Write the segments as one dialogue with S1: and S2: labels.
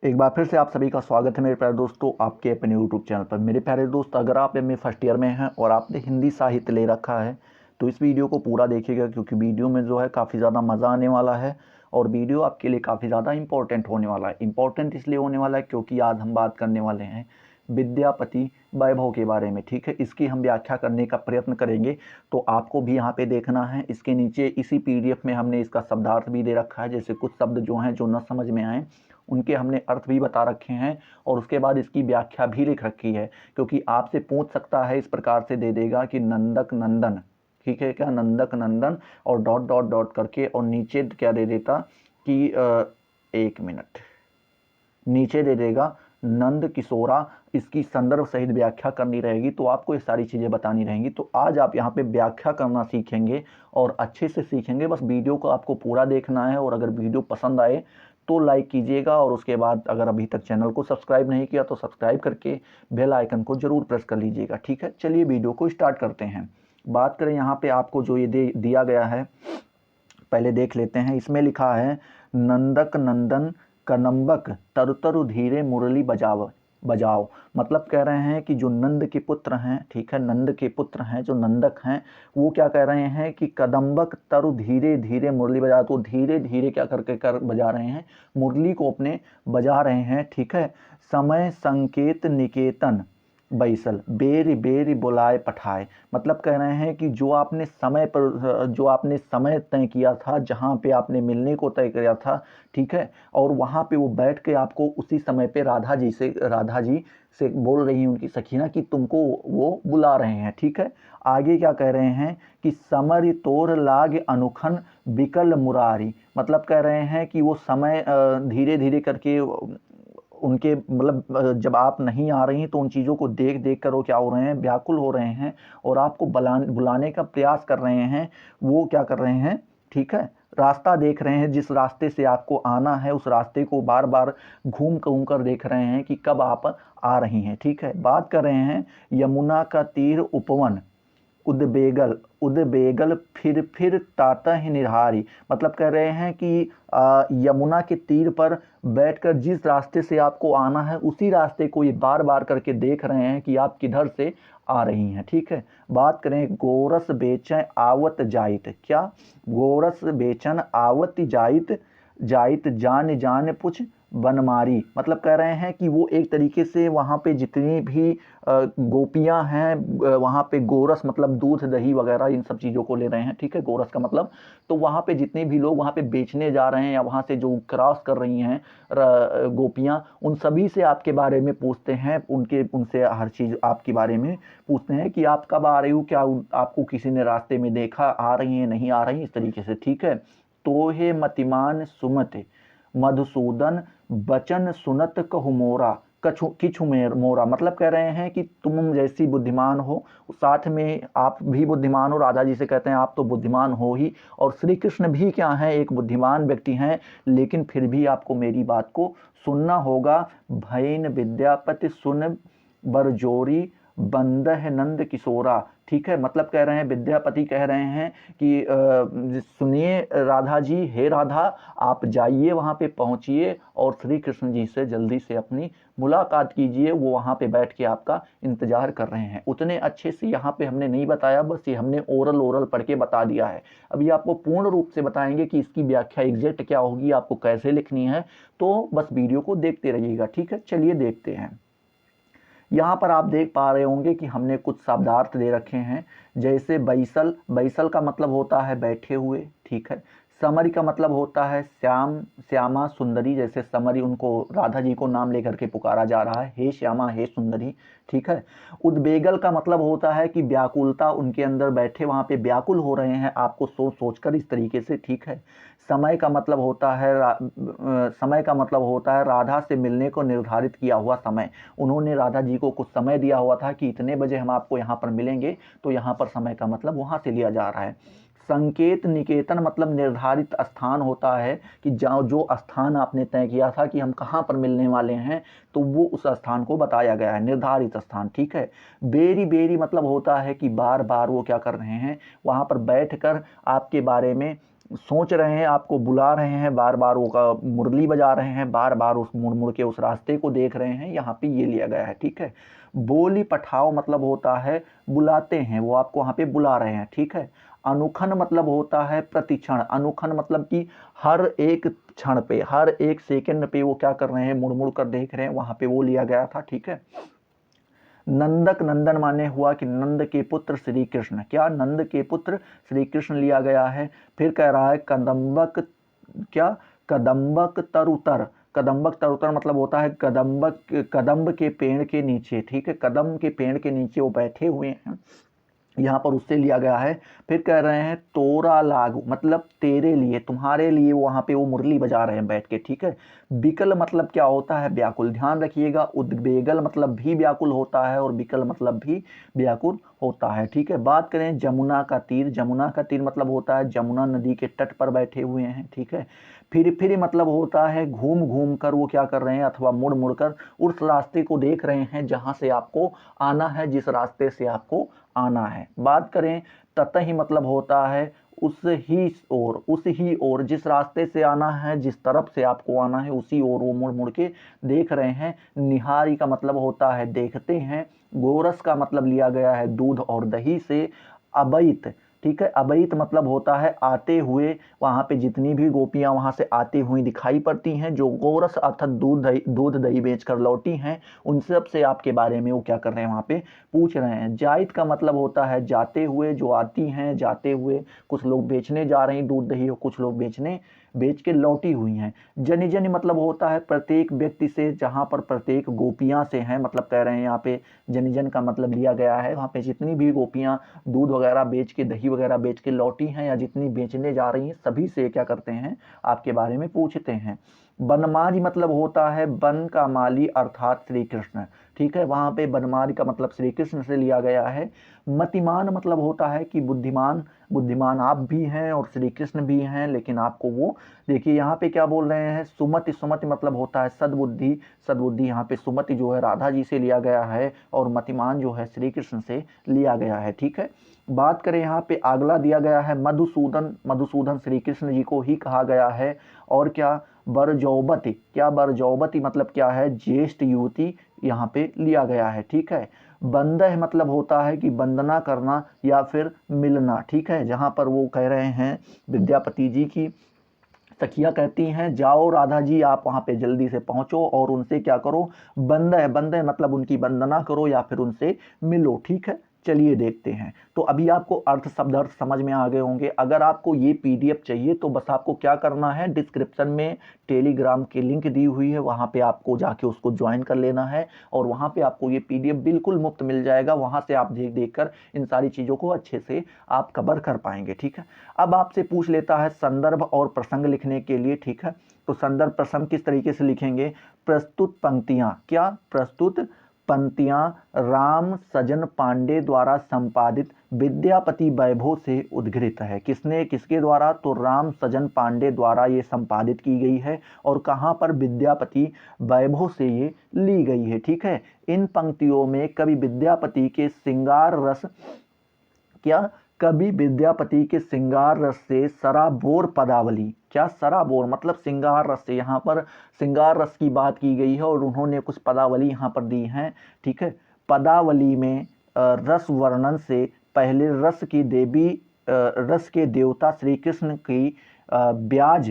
S1: एक बार फिर से आप सभी का स्वागत है मेरे प्यारे दोस्तों आपके अपने यूट्यूब चैनल पर। मेरे प्यारे दोस्त, अगर आप एमए फर्स्ट ईयर में हैं और आपने हिंदी साहित्य ले रखा है तो इस वीडियो को पूरा देखिएगा, क्योंकि वीडियो में जो है काफ़ी ज़्यादा मज़ा आने वाला है और वीडियो आपके लिए काफ़ी ज़्यादा इंपॉर्टेंट होने वाला है। इंपॉर्टेंट इसलिए होने वाला है क्योंकि आज हम बात करने वाले हैं विद्यापति वैभव के बारे में। ठीक है, इसकी हम व्याख्या करने का प्रयत्न करेंगे, तो आपको भी यहाँ पे देखना है। इसके नीचे इसी पीडीएफ में हमने इसका शब्दार्थ भी दे रखा है, जैसे कुछ शब्द जो हैं जो न समझ में आए उनके हमने अर्थ भी बता रखे हैं और उसके बाद इसकी व्याख्या भी लिख रखी है, क्योंकि आपसे पूछ सकता है, इस प्रकार से दे देगा कि नंदक नंदन, ठीक है क्या, नंदक नंदन और डॉट डॉट डॉट करके, और नीचे क्या दे देता कि एक मिनट, नीचे दे देगा नंद किशोरा। इसकी संदर्भ सहित व्याख्या करनी रहेगी, तो आपको ये सारी चीज़ें बतानी रहेंगी। तो आज आप यहाँ पे व्याख्या करना सीखेंगे और अच्छे से सीखेंगे। बस वीडियो को आपको पूरा देखना है और अगर वीडियो पसंद आए तो लाइक कीजिएगा, और उसके बाद अगर अभी तक चैनल को सब्सक्राइब नहीं किया तो सब्सक्राइब करके बेल आइकन को जरूर प्रेस कर लीजिएगा। ठीक है, चलिए वीडियो को स्टार्ट करते हैं। बात करें यहाँ पे आपको जो ये दिया गया है, पहले देख लेते हैं। इसमें लिखा है नंदक नंदन कनम्बक तरु तरु धीरे मुरली बजाओ बजाओ। मतलब कह रहे हैं कि जो नंद के पुत्र हैं, ठीक है, नंद के पुत्र हैं जो नंदक हैं, वो क्या कह रहे हैं कि कदम्बक तरु धीरे धीरे मुरली बजाओ। तो धीरे धीरे क्या करके बजा रहे हैं, मुरली को अपने बजा रहे हैं। ठीक है, समय संकेत निकेतन बैसल बेरी बेरी बुलाए पठाए। मतलब कह रहे हैं कि जो आपने समय पर, जो आपने समय तय किया था, जहाँ पे आपने मिलने को तय किया था, ठीक है, और वहाँ पे वो बैठ के आपको उसी समय पे राधा जी से बोल रही हैं उनकी सखीना कि तुमको वो बुला रहे हैं। ठीक है, आगे क्या कह रहे हैं कि समर तोर लाग अनुखन विकल मुरारी। मतलब कह रहे हैं कि वो समय धीरे धीरे करके उनके, मतलब जब आप नहीं आ रही हैं तो उन चीज़ों को देख देख कर वो क्या हो रहे हैं, व्याकुल हो रहे हैं और आपको बुलाने का प्रयास कर रहे हैं। वो क्या कर रहे हैं, ठीक है, रास्ता देख रहे हैं, जिस रास्ते से आपको आना है उस रास्ते को बार बार घूम कर देख रहे हैं कि कब आप आ रही हैं। ठीक है, बात कर रहे हैं यमुना का तीर उपवन उद्बेगल उद्बेगल फिर ताता ही निरहारी। मतलब कह रहे हैं कि यमुना के तीर पर बैठकर जिस रास्ते से आपको आना है उसी रास्ते को ये बार बार करके देख रहे हैं कि आप किधर से आ रही हैं। ठीक है, बात करें गोरस बेचन आवत जाइत, क्या, गोरस बेचन आवत जाइत जाइत जान जान पुछ बनमारी। मतलब कह रहे हैं कि वो एक तरीके से वहाँ पे जितनी भी गोपियाँ हैं, वहाँ पे गोरस मतलब दूध दही वगैरह इन सब चीज़ों को ले रहे हैं। ठीक है, गोरस का मतलब, तो वहाँ पे जितने भी लोग वहाँ पे बेचने जा रहे हैं या वहाँ से जो क्रॉस कर रही हैं गोपियाँ, उन सभी से आपके बारे में पूछते हैं, उनसे हर चीज़ आपके बारे में पूछते हैं कि आप कब आ रही हो, क्या आपको किसी ने रास्ते में देखा, आ रही हैं नहीं आ रही, इस तरीके से। ठीक है, तोहे मतिमान सुमत मधुसूदन बचन सुनत कहु मोरा कछु किछु मोरा। मतलब कह रहे हैं कि तुम जैसी बुद्धिमान हो, साथ में आप भी बुद्धिमान हो। राधा जी से कहते हैं आप तो बुद्धिमान हो ही, और श्री कृष्ण भी क्या हैं, एक बुद्धिमान व्यक्ति हैं, लेकिन फिर भी आपको मेरी बात को सुनना होगा। भैन विद्यापति सुन बरजोरी बंदह नंद किशोरा। ठीक है, मतलब कह रहे हैं, विद्यापति कह रहे हैं कि सुनिए राधा जी, हे राधा, आप जाइए वहाँ पे पहुँचिए और श्री कृष्ण जी से जल्दी से अपनी मुलाकात कीजिए, वो वहाँ पे बैठ के आपका इंतजार कर रहे हैं। उतने अच्छे से यहाँ पे हमने नहीं बताया, बस ये हमने ओरल पढ़ के बता दिया है। अभी आपको पूर्ण रूप से बताएंगे कि इसकी व्याख्या एग्जैक्ट क्या होगी, आपको कैसे लिखनी है, तो बस वीडियो को देखते रहिएगा। ठीक है, चलिए देखते हैं। यहाँ पर आप देख पा रहे होंगे कि हमने कुछ शब्दार्थ दे रखे हैं, जैसे बैसल, बैसल का मतलब होता है बैठे हुए। ठीक है, समरी का मतलब होता है श्याम, श्यामा सुंदरी, जैसे समरी उनको राधा जी को नाम लेकर के पुकारा जा रहा है, हे श्यामा हे सुंदरी। ठीक है, उद्वेगल का मतलब होता है कि व्याकुलता, उनके अंदर बैठे वहाँ पे व्याकुल हो रहे हैं आपको सोच सोच कर, इस तरीके से। ठीक है, समय का मतलब होता है समय का मतलब होता है राधा से मिलने को निर्धारित किया हुआ समय। उन्होंने राधा जी को कुछ समय दिया हुआ था कि इतने बजे हम आपको यहाँ पर मिलेंगे, तो यहाँ पर समय का मतलब वहाँ से लिया जा रहा है। संकेत निकेतन मतलब निर्धारित स्थान होता है कि जो स्थान आपने तय किया था कि हम कहाँ पर मिलने वाले हैं, तो वो उस स्थान को बताया गया है, निर्धारित स्थान। ठीक है, बेरी बेरी मतलब होता है कि बार बार वो क्या कर रहे हैं, वहाँ पर बैठकर आपके बारे में सोच रहे हैं, आपको बुला रहे हैं, बार बार वो का मुरली बजा रहे हैं, बार बार उस मुड़ मुड़ के उस रास्ते को देख रहे हैं, यहाँ पे ये लिया गया है। ठीक है, बोली पठाओ मतलब होता है बुलाते हैं, वो आपको वहाँ पे बुला रहे हैं। ठीक है, अनुखन मतलब होता है प्रतिक्षण, अनुखन मतलब कि हर एक क्षण पे, हर एक सेकंड पे वो क्या कर रहे हैं, मुड़ मुड़ कर देख रहे हैं, वहाँ पे वो लिया गया था। ठीक है, नंदक, नंदन माने हुआ कि नंद के पुत्र श्री कृष्ण, क्या नंद के पुत्र श्री कृष्ण लिया गया है। फिर कह रहा है कदम्बक, क्या कदम्बक तरुतर, कदम्बक तरुतर मतलब होता है कदम्बक, कदम्ब के पेड़ के नीचे। ठीक है, कदम के पेड़ के नीचे वो बैठे हुए हैं, यहाँ पर उससे लिया गया है। फिर कह रहे हैं तोरा लागू मतलब तेरे लिए, तुम्हारे लिए वहाँ पे वो मुरली बजा रहे हैं बैठ के। ठीक है, बिकल मतलब क्या होता है, व्याकुल। ध्यान रखिएगा, उद्वेगल मतलब भी व्याकुल होता है और बिकल मतलब भी व्याकुल होता है। ठीक है, बात करें जमुना का तीर, जमुना का तीर मतलब होता है जमुना नदी के तट पर बैठे हुए हैं। ठीक है, फिर मतलब होता है घूम घूम कर वो क्या कर रहे हैं, अथवा मुड़ मुड़ कर उस रास्ते को देख रहे हैं जहाँ से आपको आना है, जिस रास्ते से आपको आना है। बात करें ततही मतलब होता है उस ही ओर, उस ही ओर, जिस रास्ते से आना है, जिस तरफ से आपको आना है उसी ओर वो मुड़ मुड़ के देख रहे हैं। निहारी का मतलब होता है देखते हैं। गोरस का मतलब लिया गया है दूध और दही से। अबैत, ठीक है, अबैत मतलब होता है आते हुए, वहां पे जितनी भी गोपियां वहां से आती हुई दिखाई पड़ती हैं, जो गोरस अर्थात दूध दही बेचकर लौटी हैं, उन सब से आपके बारे में वो क्या कर रहे हैं, वहां पे पूछ रहे हैं। जाइत का मतलब होता है जाते हुए, जो आती हैं जाते हुए, कुछ लोग बेचने जा रहे हैं दूध दही और कुछ लोग बेच के लौटी हुई हैं। जनि जनि मतलब होता है प्रत्येक व्यक्ति से, जहां पर प्रत्येक गोपियां से हैं, मतलब कह रहे हैं यहाँ पे जनि जन का मतलब लिया गया है वहां पे जितनी भी गोपियां दूध वगैरह बेच के, दही वगैरह बेच के लौटी हैं या जितनी बेचने जा रही हैं, सभी से क्या करते हैं, आपके बारे में पूछते हैं। बनमाली मतलब होता है वन का माली अर्थात श्री कृष्ण। ठीक है, वहां पे बनमाली का मतलब श्री कृष्ण से लिया गया है। मतिमान मतलब होता है कि बुद्धिमान, बुद्धिमान आप भी हैं और श्री कृष्ण भी हैं, लेकिन आपको वो देखिए यहाँ पे क्या बोल रहे हैं, सुमति, सुमति मतलब होता है सद्बुद्धि, सद्बुद्धि यहाँ पे सुमति जो है राधा जी से लिया गया है और मतिमान जो है श्री कृष्ण से लिया गया है। ठीक है, बात करें यहाँ पे अगला दिया गया है मधुसूदन, मधुसूदन श्री कृष्ण जी को ही कहा गया है। और क्या बरजौबती, क्या बरजौबती मतलब क्या है, ज्येष्ठ युवती यहाँ पे लिया गया है। ठीक है, बंदह मतलब होता है कि वंदना करना या फिर मिलना। ठीक है, जहाँ पर वो कह रहे हैं विद्यापति जी की सखियां कहती हैं जाओ राधा जी आप वहां पे जल्दी से पहुंचो और उनसे क्या करो, बंदे, बंदे मतलब उनकी वंदना करो या फिर उनसे मिलो। ठीक है, चलिए देखते हैं। तो अभी आपको अर्थ शब्द अर्थ समझ में आ गए होंगे। अगर आपको ये पीडीएफ चाहिए तो बस आपको क्या करना है, डिस्क्रिप्शन में टेलीग्राम की लिंक दी हुई है, वहां पे आपको जाके उसको ज्वाइन कर लेना है और वहां पे आपको ये पीडीएफ बिल्कुल मुफ्त मिल जाएगा। वहां से आप देख देख कर इन सारी चीजों को अच्छे से आप कवर कर पाएंगे। ठीक है, अब आपसे पूछ लेता है संदर्भ और प्रसंग लिखने के लिए। ठीक है, तो संदर्भ प्रसंग किस तरीके से लिखेंगे, प्रस्तुत पंक्तियां, क्या प्रस्तुत पंक्तियां राम सजन पांडे द्वारा संपादित विद्यापति वैभव से उद्धृत है। किसने, किसके द्वारा, तो राम सजन पांडे द्वारा ये संपादित की गई है और कहां पर, विद्यापति वैभव से ये ली गई है। ठीक है, इन पंक्तियों में कवि विद्यापति के श्रृंगार रस, क्या कवि विद्यापति के श्रृंगार रस से सराबोर पदावली, क्या सराबोर मतलब श्रृंगार रस से, यहाँ पर श्रृंगार रस की बात की गई है और उन्होंने कुछ पदावली यहाँ पर दी हैं। ठीक है, पदावली में रस वर्णन से पहले रस की देवी, रस के देवता श्री कृष्ण की ब्याज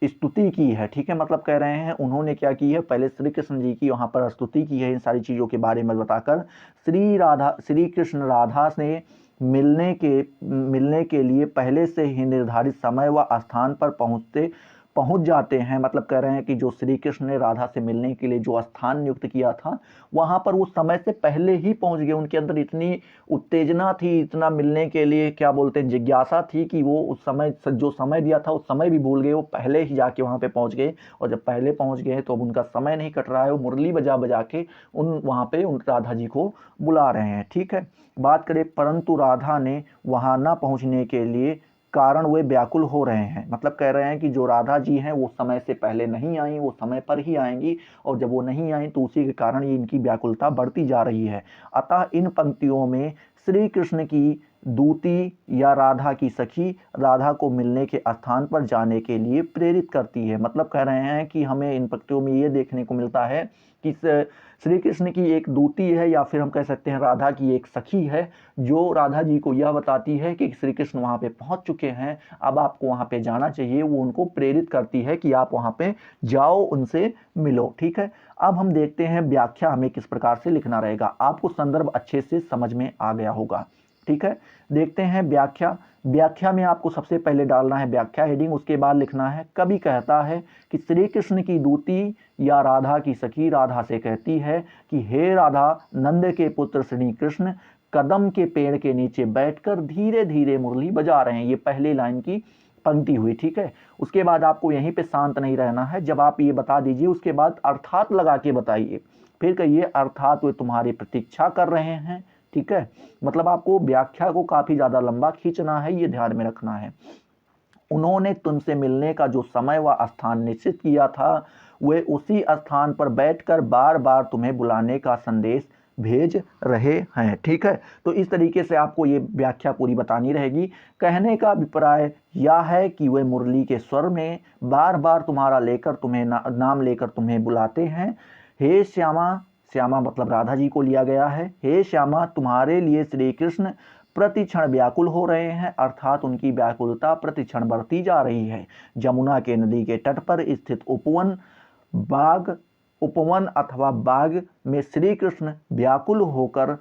S1: स्तुति की है। ठीक है, मतलब कह रहे हैं उन्होंने क्या की है, पहले श्री कृष्ण जी की वहां पर स्तुति की है इन सारी चीजों के बारे में बताकर। श्री कृष्ण राधा से मिलने के लिए पहले से ही निर्धारित समय व स्थान पर पहुंच जाते हैं। मतलब कह रहे हैं कि जो श्री कृष्ण ने राधा से मिलने के लिए जो स्थान नियुक्त किया था वहां पर वो समय से पहले ही पहुंच गए। उनके अंदर इतनी उत्तेजना थी, इतना मिलने के लिए क्या बोलते हैं जिज्ञासा थी कि वो उस समय जो समय दिया था उस समय भी भूल गए, वो पहले ही जाके वहां पे पहुंच गए। और जब पहले पहुंच गए तो अब उनका समय नहीं कट रहा है, वो मुरली बजा बजा के वहां पे उन राधा जी को बुला रहे हैं। ठीक है, बात करें परंतु राधा ने वहां ना पहुंचने के लिए कारण वे व्याकुल हो रहे हैं। मतलब कह रहे हैं कि जो राधा जी हैं वो समय से पहले नहीं आई, वो समय पर ही आएंगी और जब वो नहीं आई तो उसी के कारण ये इनकी व्याकुलता बढ़ती जा रही है। अतः इन पंक्तियों में श्री कृष्ण की दूती या राधा की सखी राधा को मिलने के स्थान पर जाने के लिए प्रेरित करती है। मतलब कह रहे हैं कि हमें इन पंक्तियों में ये देखने को मिलता है कि श्री कृष्ण की एक दूती है, या फिर हम कह सकते हैं राधा की एक सखी है, जो राधा जी को यह बताती है कि श्री कृष्ण वहाँ पे पहुँच चुके हैं, अब आपको वहाँ पे जाना चाहिए। वो उनको प्रेरित करती है कि आप वहाँ पे जाओ, उनसे मिलो। ठीक है, अब हम देखते हैं व्याख्या हमें किस प्रकार से लिखना रहेगा। आपको संदर्भ अच्छे से समझ में आ गया होगा। ठीक है, देखते हैं व्याख्या। व्याख्या में आपको सबसे पहले डालना है व्याख्या हेडिंग, उसके बाद लिखना है कवि कहता है कि श्री कृष्ण की दूती या राधा की सखी राधा से कहती है कि हे राधा, नंद के पुत्र श्री कृष्ण कदम के पेड़ के नीचे बैठकर धीरे धीरे मुरली बजा रहे हैं। ये पहली लाइन की पंक्ति हुई। ठीक है, उसके बाद आपको यहीं पे शांत नहीं रहना है। जब आप ये बता दीजिए उसके बाद अर्थात लगा के बताइए, फिर कहिए अर्थात वे तुम्हारी प्रतीक्षा कर रहे हैं। ठीक है, मतलब आपको व्याख्या को काफी ज्यादा लंबा खींचना है, ये ध्यान में रखना है। उन्होंने तुमसे मिलने का जो समय व स्थान निश्चित किया था, वे उसी स्थान पर बैठकर बार बार तुम्हें बुलाने का संदेश भेज रहे हैं। ठीक है, तो इस तरीके से आपको ये व्याख्या पूरी बतानी रहेगी। कहने का अभिप्राय यह है कि वे मुरली के स्वर में बार बार तुम्हारा लेकर तुम्हें नाम लेकर तुम्हें बुलाते हैं। हे श्यामा, श्यामा मतलब राधा जी को लिया गया है। हे श्यामा, तुम्हारे लिए श्री कृष्ण प्रतिक्षण व्याकुल हो रहे हैं, अर्थात उनकी व्याकुलता प्रतिक्षण बढ़ती जा रही है। जमुना के नदी के तट पर स्थित उपवन अथवा बाग में श्री कृष्ण व्याकुल होकर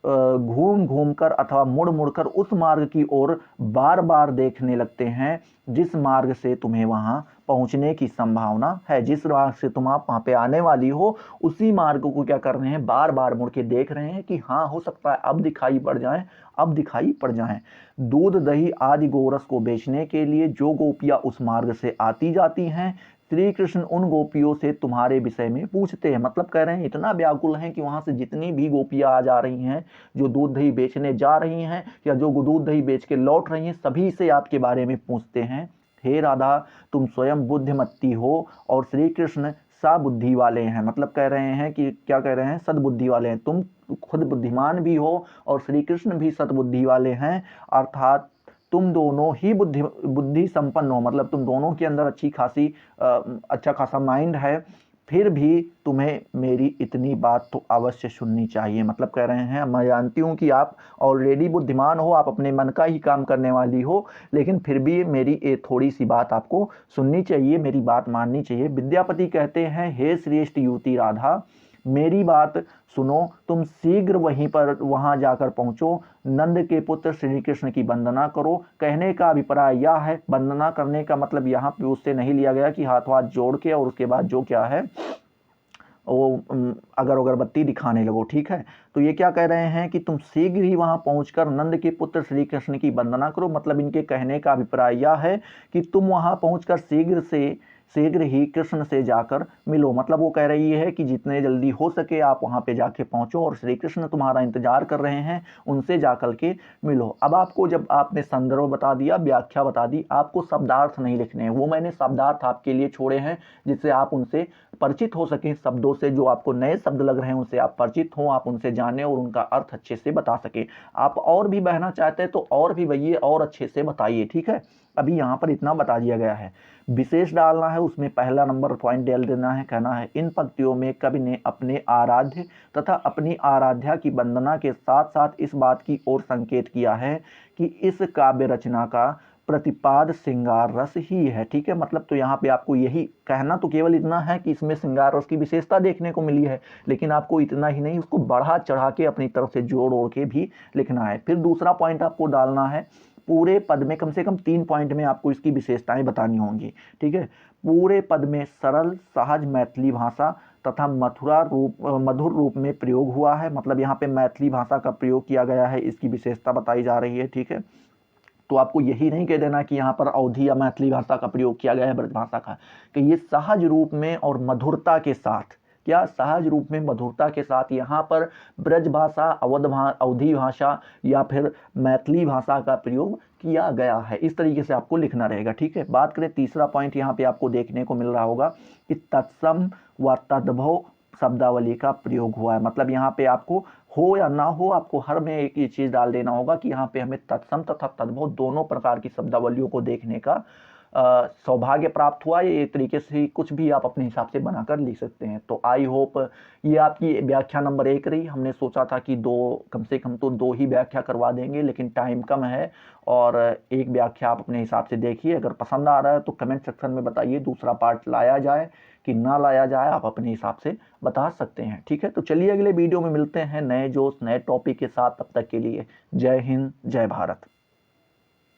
S1: घूम घूम कर अथवा मुड़ मुड़ कर उस मार्ग की ओर बार बार देखने लगते हैं जिस मार्ग से तुम्हें वहां पहुंचने की संभावना है। जिस मार्ग से तुम आप वहां पे आने वाली हो, उसी मार्ग को क्या कर रहे हैं, बार बार मुड़ के देख रहे हैं कि हाँ हो सकता है अब दिखाई पड़ जाए, अब दिखाई पड़ जाए। दूध दही आदि गोरस को बेचने के लिए जो गोपियां उस मार्ग से आती जाती हैं, श्री कृष्ण उन गोपियों से तुम्हारे विषय में पूछते हैं। मतलब कह रहे हैं इतना व्याकुल हैं कि वहां से जितनी भी गोपियां आ जा रही हैं, जो दूध दही बेचने जा रही हैं या जो दूध दही बेच के लौट रही हैं, सभी से आपके बारे में पूछते हैं। हे राधा, तुम स्वयं बुद्धिमती हो और श्री कृष्ण साबुद्धि वाले हैं। मतलब कह रहे हैं कि क्या कह रहे हैं, सद्बुद्धि वाले हैं। तुम खुद बुद्धिमान भी हो और श्री कृष्ण भी सद्बुद्धि वाले हैं, अर्थात तुम दोनों ही बुद्धि संपन्न हो। मतलब तुम दोनों के अंदर अच्छा खासा माइंड है, फिर भी तुम्हें मेरी इतनी बात तो अवश्य सुननी चाहिए। मतलब कह रहे हैं मैं जानती हूँ कि आप ऑलरेडी बुद्धिमान हो, आप अपने मन का ही काम करने वाली हो, लेकिन फिर भी मेरी एक थोड़ी सी बात आपको सुननी चाहिए, मेरी बात माननी चाहिए। विद्यापति कहते हैं, हे श्रेष्ठ युवती राधा, मेरी बात सुनो, तुम शीघ्र वहां जाकर पहुंचो, नंद के पुत्र श्री कृष्ण की वंदना करो। कहने का अभिप्राय यह है, वंदना करने का मतलब यहाँ पे उससे नहीं लिया गया कि हाथ हाथ जोड़ के और उसके बाद जो क्या है वो अगरबत्ती दिखाने लगो। ठीक है, तो ये क्या कह रहे हैं कि तुम शीघ्र ही वहां पहुंचकर नंद के पुत्र श्री कृष्ण की वंदना करो। मतलब इनके कहने का अभिप्राय यह है कि तुम वहां पहुंचकर शीघ्र ही कृष्ण से जाकर मिलो। मतलब वो कह रही है कि जितने जल्दी हो सके आप वहां पे जाके पहुंचो और श्री कृष्ण तुम्हारा इंतजार कर रहे हैं, उनसे जाकर के मिलो। अब आपको जब आपने संदर्भ बता दिया, व्याख्या बता दी, आपको शब्दार्थ नहीं लिखने हैं। वो मैंने शब्दार्थ आपके लिए छोड़े हैं जिससे आप उनसे परिचित हो सकें, शब्दों से जो आपको नए शब्द लग रहे हैं उनसे आप परिचित हों, आप उनसे जाने और उनका अर्थ अच्छे से बता सकें। आप और भी बहना चाहते हैं तो और भी भैया और अच्छे से बताइए। ठीक है, अभी यहाँ पर इतना बता दिया गया है, विशेष डालना है, उसमें पहला नंबर पॉइंट डाल देना है। कहना है इन पंक्तियों में कवि ने अपने आराध्य तथा अपनी आराध्या की वंदना के साथ साथ इस बात की ओर संकेत किया है कि इस काव्य रचना का प्रतिपाद श्रृंगार रस ही है। ठीक है, मतलब तो यहाँ पे आपको यही कहना तो केवल इतना है कि इसमें श्रृंगार रस की विशेषता देखने को मिली है, लेकिन आपको इतना ही नहीं, उसको बढ़ा चढ़ा के अपनी तरफ से जोड़ ओढ़ के भी लिखना है। फिर दूसरा पॉइंट आपको डालना है, पूरे पद में कम से कम 3 पॉइंट में आपको इसकी विशेषताएं बतानी होंगी। ठीक है, पूरे पद में सरल सहज मैथिली भाषा तथा मधुर रूप में प्रयोग हुआ है। मतलब यहाँ पे मैथिली भाषा का प्रयोग किया गया है, इसकी विशेषता बताई जा रही है। ठीक है, तो आपको यही नहीं कह देना कि यहाँ पर अवधी या मैथिली भाषा का प्रयोग किया गया है ब्रज भाषा का, कि ये सहज रूप में और मधुरता के साथ, क्या सहज रूप में मधुरता के साथ यहाँ पर ब्रज भाषा, अवधी भाषा या फिर मैथिली भाषा का प्रयोग किया गया है। इस तरीके से आपको लिखना रहेगा। ठीक है, बात करें तीसरा पॉइंट, यहाँ पे आपको देखने को मिल रहा होगा कि तत्सम व तद्भव शब्दावली का प्रयोग हुआ है। मतलब यहाँ पे आपको हो या ना हो, आपको हर में एक ये चीज़ डाल देना होगा कि यहाँ पे हमें तत्सम तथा तद्भव दोनों प्रकार की शब्दावलियों को देखने का सौभाग्य प्राप्त हुआ। ये एक तरीके से कुछ भी आप अपने हिसाब से बनाकर लिख सकते हैं। तो आई होप ये आपकी व्याख्या नंबर 1 रही। हमने सोचा था कि 2 कम से कम तो 2 ही व्याख्या करवा देंगे, लेकिन टाइम कम है और एक व्याख्या आप अपने हिसाब से देखिए। अगर पसंद आ रहा है तो कमेंट सेक्शन में बताइए दूसरा पार्ट लाया जाए कि ना लाया जाए, आप अपने हिसाब से बता सकते हैं। ठीक है, तो चलिए अगले वीडियो में मिलते हैं नए जोश नए टॉपिक के साथ। तब तक के लिए जय हिंद, जय भारत।